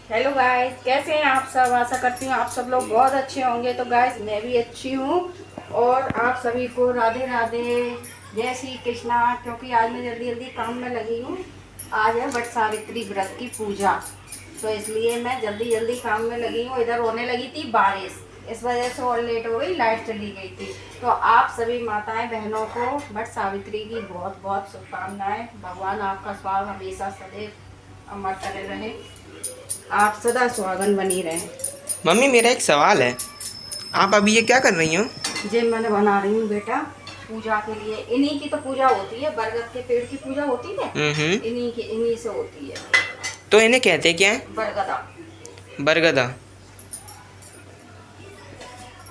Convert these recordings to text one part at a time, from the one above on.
Hello guys, कैसे हैं आप सब। आशा करती हूँ आप सब लोग बहुत अच्छे होंगे। तो गाइस मैं भी अच्छी हूँ और आप सभी को राधे राधे, जय श्री कृष्णा। क्योंकि आज मैं जल्दी जल्दी काम में लगी हूँ। आज है वट सावित्री व्रत की पूजा, तो इसलिए मैं जल्दी जल्दी काम में लगी हूँ। इधर होने लगी थी बारिश, इस वजह से और लेट हो गई, लाइट चली गई थी। तो आप सभी माताएं बहनों को वट सावित्री की बहुत बहुत शुभकामनाएं। भगवान आपका स्वास्थ्य हमेशा सदैव अमर करे रहे, आप सदा सुहागन बनी रहे। मम्मी मेरा एक सवाल है, आप अभी ये क्या कर रही हो? जे मैंने बना रही हूँ बेटा पूजा के लिए। इन्हीं की तो पूजा होती है, बरगद के पेड़ की पूजा होती है। इन्हीं से होती है। तो इन्हें कहते क्या है? बरगदा। बरगदा।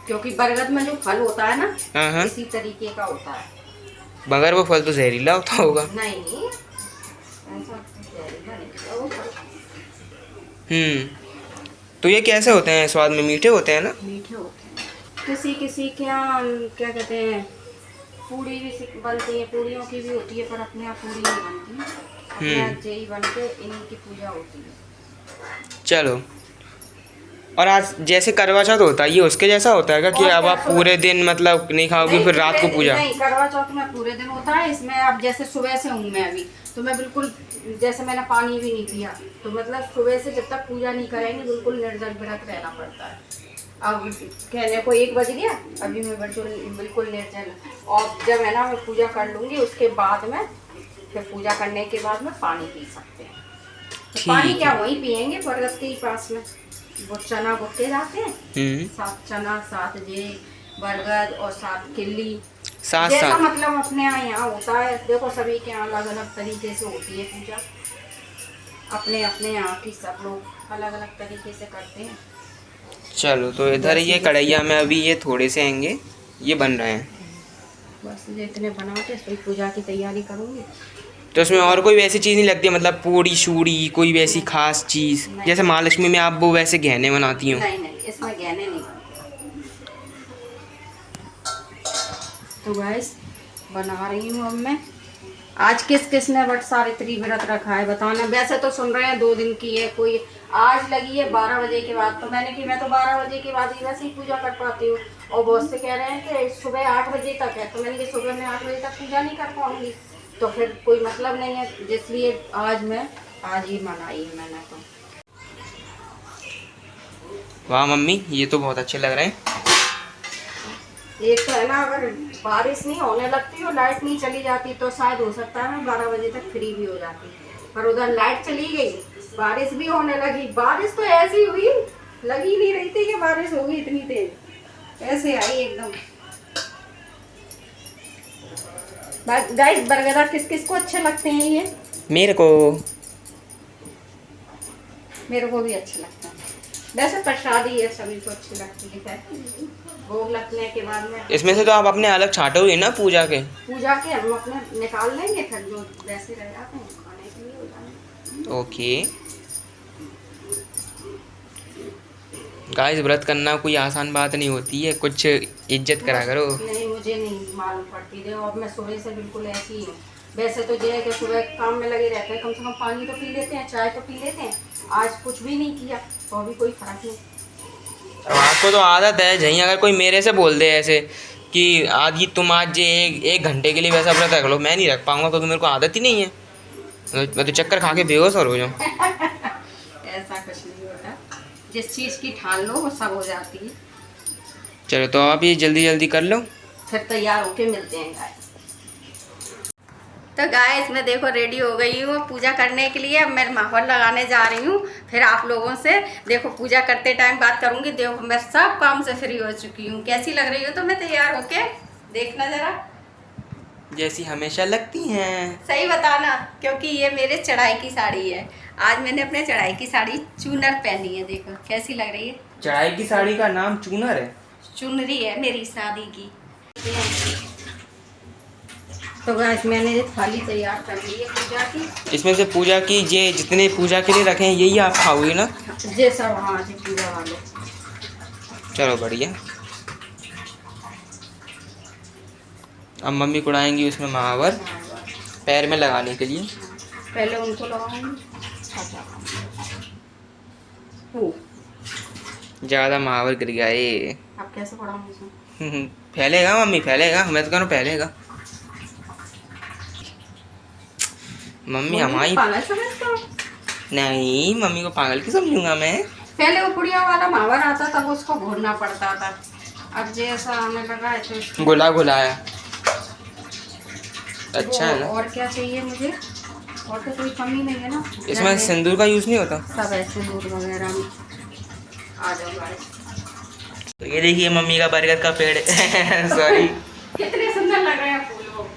क्योंकि बरगद में जो फल होता है ना, हाँ हाँ। इसी तरीके का होता है। मगर वो फल तो जहरीला होता होगा। नहीं, ऐसा जहरीला नहीं होता वो फल। तो ये कैसे होते हैं? स्वाद में मीठे होते हैं ना? मीठे होते हैं। किसी किसी के यहाँ क्या कहते हैं, पूड़ी भी बनती है, पूड़ियों की भी होती है, पर अपने यहाँ पूड़ी नहीं बनती, अपने यहाँ जई बन के इन्हीं की पूजा होती है। चलो, और आज जैसे करवा चौथ होता है, ये उसके जैसा होता है क्या कि अब आप पूरे दिन मतलब नहीं खाओगी, फिर रात को पूजा? नहीं, करवा चौथ में पूरे दिन होता है। इसमें अब जैसे सुबह से हूँ मैं अभी, तो मैं बिल्कुल जैसे मैंने पानी भी नहीं पिया, तो मतलब सुबह से जब तक पूजा नहीं करेंगे बिल्कुल निर्जल व्रत रहना पड़ता है। अब कहने को 1 बज गया, अभी मैं बिल्कुल निर्जल। और जब है ना मैं पूजा कर लूँगी, उसके बाद में फिर पूजा करने के बाद में पानी पी सकते हैं। तो पानी क्या वहीं पियेंगे बरगद के ही पास में। वो चना गुत्ते जाते हैं, 7 चना 7 जे बरगद और 7 किल्ली, जैसा मतलब अपने यहाँ होता है। देखो सभी के यहाँ अलग अलग तरीके से होती है पूजा, अपने अपने यहाँ की सब लोग अलग अलग तरीके से करते हैं। चलो, तो इधर ये कढ़ैया में अभी ये थोड़े से आएंगे, ये बन रहे हैं। बस इतने बना के फिर पूजा की तैयारी करूँगी। तो इसमें और कोई वैसी चीज़ नहीं लगती, मतलब पूड़ी शूड़ी कोई वैसी खास चीज़ जैसे महालक्ष्मी में आप वो वैसे गहने बनाती हो? नहीं नहीं, इसमें गहने नहीं बनते। तो गैस बना रही हूँ अब मैं। आज किस किस ने वट सावित्री व्रत रखा है बताना। वैसे तो सुन रहे हैं 2 दिन की है, कोई आज लगी है 12 बजे के बाद। तो मैंने कि मैं तो 12 बजे के बाद ही वैसे ही पूजा कर पाती हूँ, और बहुत से कह रहे हैं कि सुबह 8 बजे तक है। तो मैंने कि सुबह में 8 बजे तक पूजा नहीं कर पाऊंगी, तो फिर कोई मतलब नहीं है, इसलिए आज ही मनाई है मैंने। तो वाह मम्मी, ये तो बहुत अच्छे लग रहे हैं। एक तो है ना, अगर बारिश नहीं होने लगती और लाइट नहीं चली जाती तो शायद हो सकता है मैं 12 बजे तक फ्री भी हो जाती, पर उधर लाइट चली गई, बारिश भी होने लगी। बारिश तो ऐसी हुई, लगी नहीं रही थी कि बारिश होगी इतनी तेज, ऐसे आई एकदम। गाइस बरगदा किस किस को अच्छे लगते हैं ये? मेरे को भी अच्छे लगता है। वैसे प्रसादी है, सभी को अच्छी लगती है। भोग लगने के बाद में इसमें से तो आप अपने अलग छाटोगे ना पूजा के हम अपने निकाल लेंगे, फिर जो वैसे रह जाते हैं खाने के लिए हो जाएंगे। ओके गाइस, व्रत करना कोई आसान बात नहीं होती है, कुछ इज्जत करा करो। नहीं, मुझे नहीं मालूम पड़ती। देखो अब मैं सुबह से बिल्कुल ऐसी ही हूँ। वैसे तो जो है कि सुबह काम में लगे रहते हैं, कम से कम पानी तो पी लेते हैं, चाय तो पी लेते हैं। आज कुछ भी नहीं किया तो अभी कोई फर्क नहीं। आपको तो आदत है जहीं, अगर कोई मेरे से बोल दे ऐसे कि आदि तुम आज एक घंटे के लिए वैसा व्रत रख लो, मैं नहीं रख पाऊंगा क्योंकि मेरे को आदत ही नहीं है। मैं तो चक्कर खा के बेहोश और हो जाऊँ। ऐसा कुछ नहीं होता, जिस चीज़ की ठान लो वो सब हो जाती है। चलो, तो आप ये जल्दी जल्दी कर लो, फिर तैयार होके मिलते हैं गाइस। तो गाइस मैं देखो रेडी हो गई हूँ पूजा करने के लिए। अब मैं माहौल लगाने जा रही हूँ, फिर आप लोगों से देखो पूजा करते टाइम बात करूँगी। देखो मैं सब काम से फ्री हो चुकी हूँ, कैसी लग रही हूँ तो मैं तैयार होके, देखना जरा। जैसी हमेशा लगती हैं। सही बताना, क्योंकि ये मेरे चढ़ाई की साड़ी है। आज मैंने अपने चढ़ाई की साड़ी चूनर पहनी है, देखो कैसी लग रही है। चढ़ाई की साड़ी का नाम चूनर है? चुनरी है मेरी शादी की। तो गाइस मैंने थाली तैयार कर ली है पूजा की। इसमें से पूजा की जे जितने पूजा के लिए रखे हैं यही आप खाओगे ना? जे सब, हाँ जी पूजा वाले। चलो बढ़िया। अब मम्मी कुड़ाएंगी उसमें महावर पैर में लगाने के लिए। पहले उनको लगाऊंगी। वो ज़्यादा महावर गिर गया ये। अब कैसे पढ़ाऊँ इसमें? फैलेगा मम्मी, फैलेगा, मैं तो कह रहा हूँ फैलेगा। मम्मी मम्मी को हमारी पागल समझते हो? नहीं, मम्मी को पागल क्यों समझूंगा मैं। पहले वो पुड़िया वाला मावर आता तब उसको घोरना पड़ता था, अब जैसा आने लगा है तो इसको गुला गुलाया अच्छा है ना। और क्या चाहिए मुझे? और तो कोई कमी नहीं है ना। इसमें सिंदूर का यूज़ नहीं होता? सब है सिंदूर वगैरह में। आ जाओ गाइस। तो ये देखिए मम्मी का बरगद का पेड़ सॉरी। कितने सुंदर लग रहे हैं फूल वो।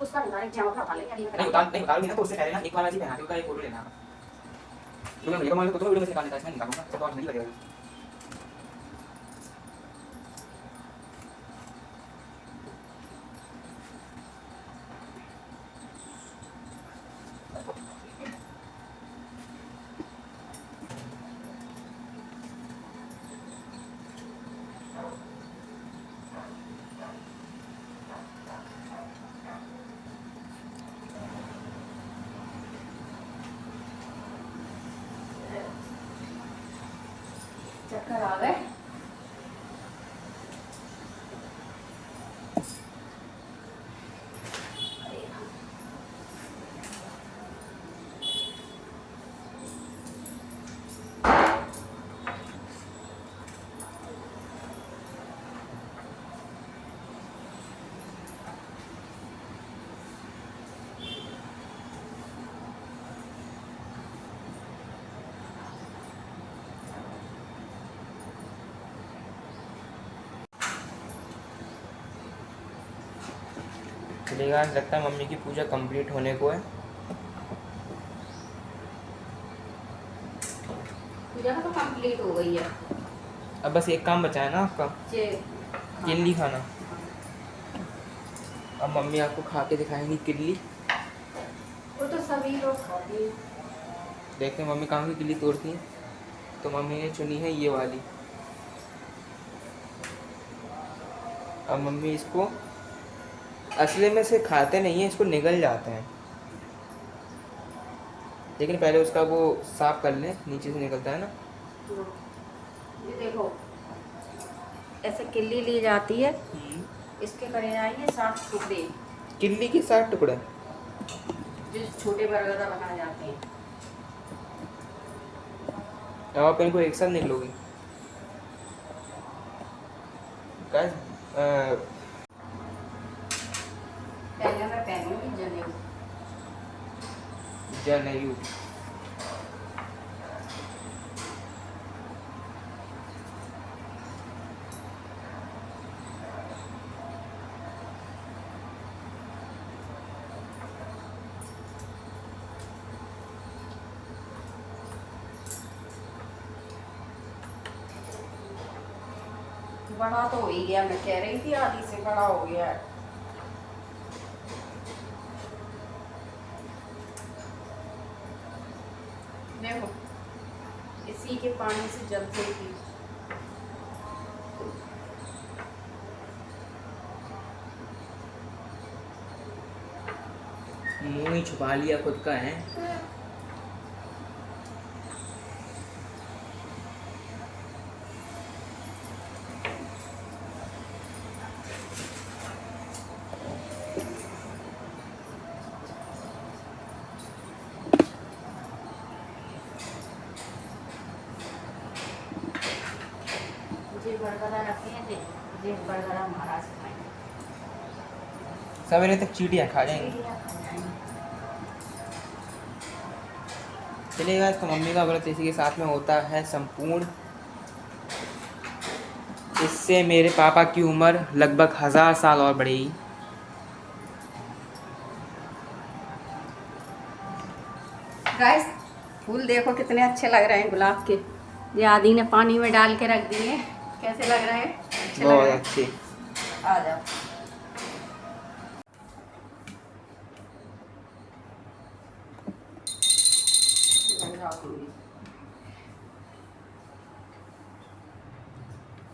उसका उठा ले नहीं उतारूंगी ना तो उससे पहले ना एक बार ऐसे पहना के उसका एक फोटो लेना। तो मैं भैया को तो वीडियो में से निकाल देता, इसमें निकालूंगा तो और नहीं लगेगा। चक्कर आ गए। चलिएगा, लगता है मम्मी की पूजा कंप्लीट होने को है। पूजा तो कंप्लीट हो गई है। अब बस एक काम बचा है ना आपका, किल्ली खाना। अब मम्मी आपको खा के दिखाएंगी किल्ली। वो तो सभी लोग खाते हैं। देखते हैं मम्मी कहाँ की किल्ली तोड़ती हैं। तो मम्मी ने चुनी है ये वाली। अब मम्मी इसको असली में से खाते नहीं है, इसको निगल जाते हैं, लेकिन पहले उसका वो साफ कर लें, नीचे से निकलता है ना। ये देखो ऐसे किल्ली ली जाती है, इसके करे आइए 60 टुकड़े, किल्ली के 60 टुकड़े, जो छोटे बरगदा बनाए जाते हैं। अब आप इनको एक साथ निकलोगी गाइस। पहले मैं पहनूंगी जनेऊ। जनेऊ बड़ा तो हो ही गया, मैं कह रही थी आधी से बड़ा हो गया है। देखो इसी के पानी से जलते ही मुंह ही छुपा लिया खुद का है। मुझे बरगदा रखी है, मुझे बरगदा महाराज खाएंगे। सवेरे तक चींटियां खा जाएंगी। चलिएगा, तो मम्मी का व्रत इसी के साथ में होता है संपूर्ण। इससे मेरे पापा की उम्र लगभग 1000 साल और बढ़ेगी। गाइस फूल देखो कितने अच्छे लग रहे हैं गुलाब के। ये आदि ने पानी में डाल के रख दिए, कैसे लग रहे हैं? अच्छे लग बहुत रहे हैं। अच्छे। आ जाओ।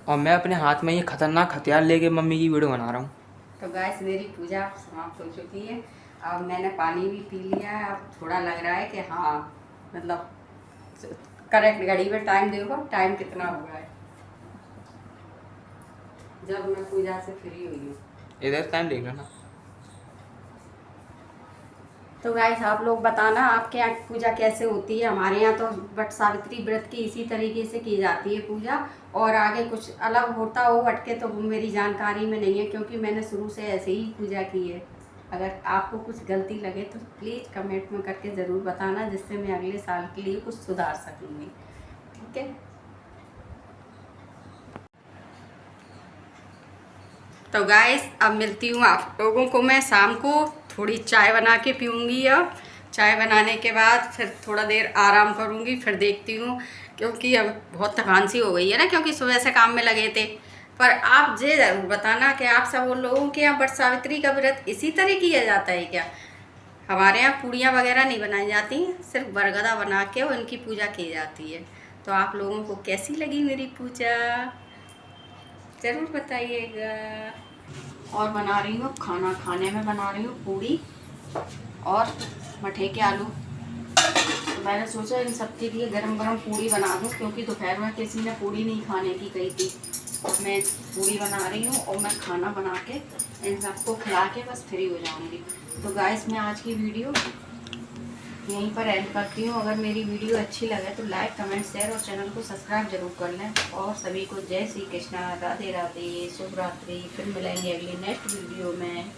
और मैं अपने हाथ में ये खतरनाक हथियार लेके मम्मी की वीडियो बना रहा हूँ। तो गाइस मेरी पूजा समाप्त हो चुकी है। अब मैंने पानी भी पी लिया है। अब थोड़ा लग रहा है कि हाँ मतलब करेक्ट घड़ी में टाइम देखो, टाइम कितना हुआ है जब मैं पूजा से फ्री हुई हूँ। इधर टाइम देख लेना। तो गाइस आप लोग बताना आपके यहाँ पूजा कैसे होती है। हमारे यहाँ तो वट सावित्री व्रत की इसी तरीके से की जाती है पूजा, और आगे कुछ अलग होता हो हटके तो वो मेरी जानकारी में नहीं है, क्योंकि मैंने शुरू से ऐसे ही पूजा की है। अगर आपको कुछ गलती लगे तो प्लीज़ कमेंट में करके ज़रूर बताना, जिससे मैं अगले साल के लिए कुछ सुधार सकूँगी। ठीक है, तो गाइस अब मिलती हूँ आप लोगों को मैं शाम को। थोड़ी चाय बना के पीऊँगी। अब चाय बनाने के बाद फिर थोड़ा देर आराम करूँगी, फिर देखती हूँ, क्योंकि अब बहुत थकान सी हो गई है ना, क्योंकि सुबह से काम में लगे थे। पर आप ये ज़रूर बताना कि आप सब उन लोगों के यहाँ वट सावित्री का व्रत इसी तरह किया जाता है क्या? हमारे यहाँ पूड़ियाँ वगैरह नहीं बनाई जाती, सिर्फ बरगदा बना के उनकी पूजा की जाती है। तो आप लोगों को कैसी लगी मेरी पूजा ज़रूर बताइएगा। और बना रही हूँ खाना, खाने में बना रही हूँ पूड़ी और मठे के आलू। तो मैंने सोचा इन सबके लिए गरम गरम पूड़ी बना दूँ, क्योंकि दोपहर में किसी ने पूड़ी नहीं खाने की कही थी। तो मैं पूड़ी बना रही हूँ और मैं खाना बना के इन सबको खिला के बस फ्री हो जाऊँगी। तो गाइस मैं आज की वीडियो यहीं पर एंड करती हूँ। अगर मेरी वीडियो अच्छी लगे तो लाइक कमेंट शेयर और चैनल को सब्सक्राइब जरूर कर लें। और सभी को जय श्री कृष्णा, राधे राधे, शुभ रात्रि। फिर मिलेंगे अगली नेक्स्ट वीडियो में।